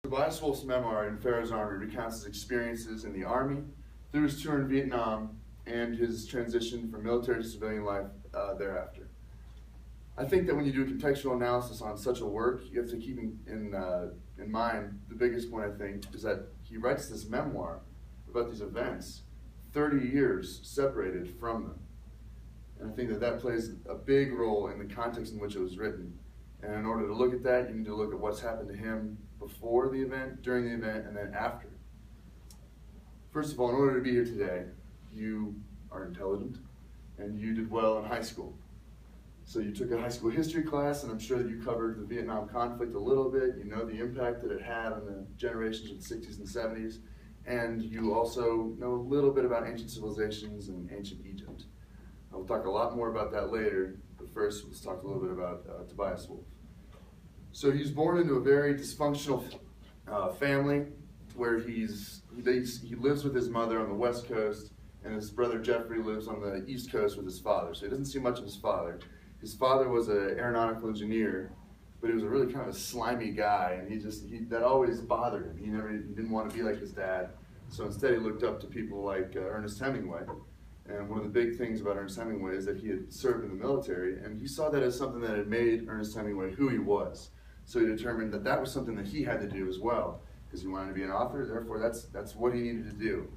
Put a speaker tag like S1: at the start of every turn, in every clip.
S1: Tobias Wolff's memoir, In Pharaoh's Army, recounts his experiences in the army, through his tour in Vietnam, and his transition from military to civilian life thereafter. I think that when you do a contextual analysis on such a work, you have to keep in mind the biggest point, I think, is that he writes this memoir about these events 30 years separated from them. And I think that that plays a big role in the context in which it was written. And in order to look at that, you need to look at what's happened to him before the event, during the event, and then after. First of all, in order to be here today, you are intelligent, and you did well in high school. So you took a high school history class, and I'm sure that you covered the Vietnam conflict a little bit. You know the impact that it had on the generations of the 60s and 70s, and you also know a little bit about ancient civilizations and ancient Egypt. I'll talk a lot more about that later, but first let's talk a little bit about Tobias Wolff. So he's born into a very dysfunctional family where he lives with his mother on the West Coast, and his brother Jeffrey lives on the East Coast with his father. So he doesn't see much of his father. His father was an aeronautical engineer, but he was a really kind of a slimy guy, and that always bothered him. He didn't want to be like his dad. So instead he looked up to people like Ernest Hemingway. And one of the big things about Ernest Hemingway is that he had served in the military, and he saw that as something that had made Ernest Hemingway who he was. So he determined that that was something that he had to do as well, because he wanted to be an author, therefore that's what he needed to do.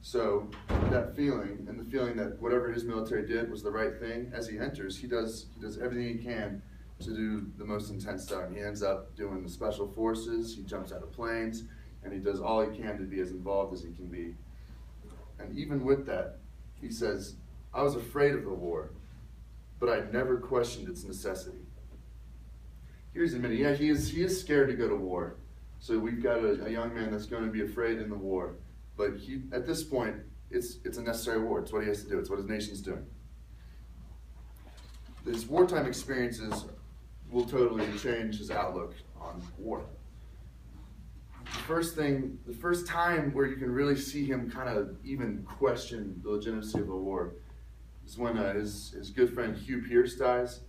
S1: So that feeling, and the feeling that whatever his military did was the right thing, as he enters, he does everything he can to do the most intense stuff. And he ends up doing the special forces, he jumps out of planes, and he does all he can to be as involved as he can be. And even with that, he says, I was afraid of the war, but I never questioned its necessity. Here's admitting, yeah, he is scared to go to war. So we've got a young man that's going to be afraid in the war. But at this point, it's a necessary war. It's what he has to do. It's what his nation's doing. His wartime experiences will totally change his outlook on war. The first time where you can really see him kind of even question the legitimacy of the war is when his good friend Hugh Pierce dies,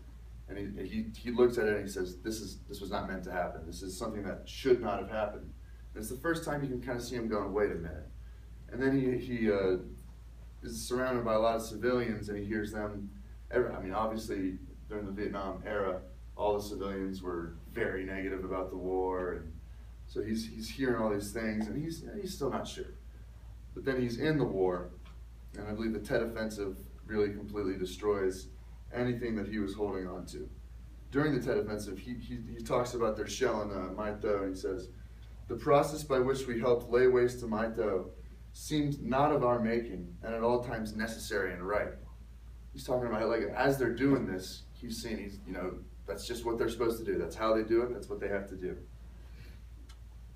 S1: and he looks at it and he says, this was not meant to happen. This is something that should not have happened. And it's the first time you can kind of see him going, wait a minute. And then he is surrounded by a lot of civilians, and he hears them. Obviously during the Vietnam era, all the civilians were very negative about the war, and so he's hearing all these things, and he's still not sure. But then he's in the war, and I believe the Tet Offensive really completely destroys anything that he was holding on to. During the Tet Offensive, he talks about their shelling Mai Tho, and he says, the process by which we helped lay waste to Mai Tho seemed not of our making, and at all times necessary and right. He's talking about, like, as they're doing this, he's seeing, that's just what they're supposed to do. That's how they do it. That's what they have to do.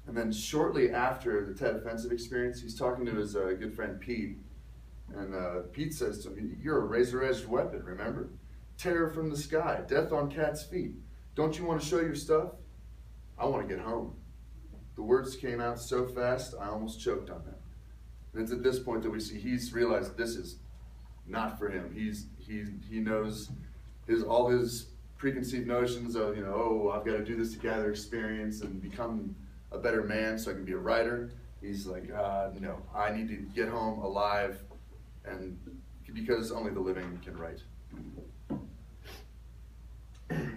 S1: And then shortly after the Tet Offensive experience, he's talking to his good friend Pete. And Pete says to him, you're a razor-edged weapon, remember? Terror from the sky, death on cat's feet. Don't you want to show your stuff? I want to get home. The words came out so fast, I almost choked on them. And it's at this point that we see he's realized this is not for him. He knows all his preconceived notions of, I've got to do this to gather experience and become a better man so I can be a writer. He's like, no, I need to get home alive, and because only the living can write.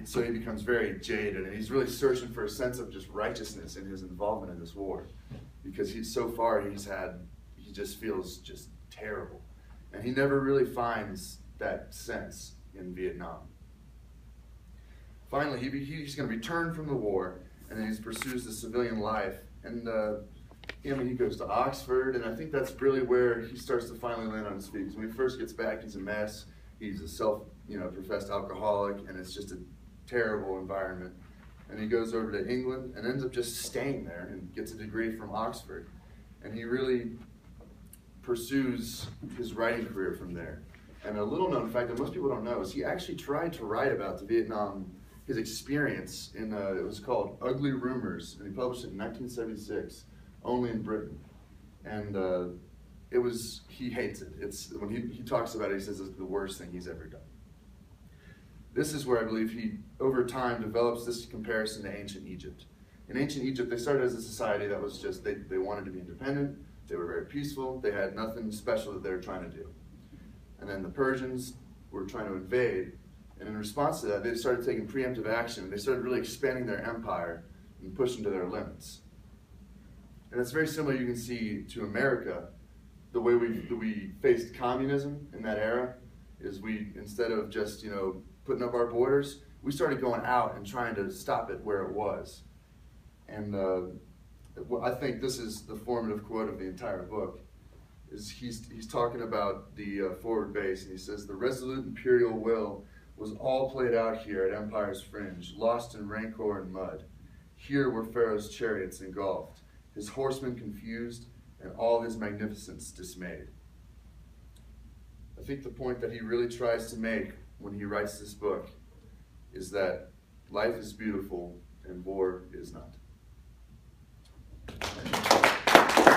S1: So he becomes very jaded, and he's really searching for a sense of just righteousness in his involvement in this war, because he just feels just terrible, and he never really finds that sense in Vietnam. Finally, he's going to return from the war, and then he pursues the civilian life, and he goes to Oxford, and I think that's really where he starts to finally land on his feet. When he first gets back, he's a mess. He's a professed alcoholic, and it's just a terrible environment. And he goes over to England and ends up just staying there and gets a degree from Oxford. And he really pursues his writing career from there. And a little known fact that most people don't know is he actually tried to write about the Vietnam, his experience in, it was called Ugly Rumors, and he published it in 1976, only in Britain. And he hates it. When he talks about it, he says it's the worst thing he's ever done. This is where I believe he, over time, develops this comparison to ancient Egypt. In ancient Egypt, they started as a society that was just, they wanted to be independent, they were very peaceful, they had nothing special that they were trying to do. And then the Persians were trying to invade, and in response to that, they started taking preemptive action. They started really expanding their empire and pushing to their limits. And it's very similar, you can see, to America. The way we faced communism in that era is we, instead of just, putting up our borders, we started going out and trying to stop it where it was. And I think this is the formative quote of the entire book. Is he's talking about the forward base, and he says, "The resolute imperial will was all played out here at Empire's fringe, lost in rancor and mud. Here were Pharaoh's chariots engulfed, his horsemen confused, and all his magnificence dismayed." I think the point that he really tries to make when he writes this book is that life is beautiful and war is not.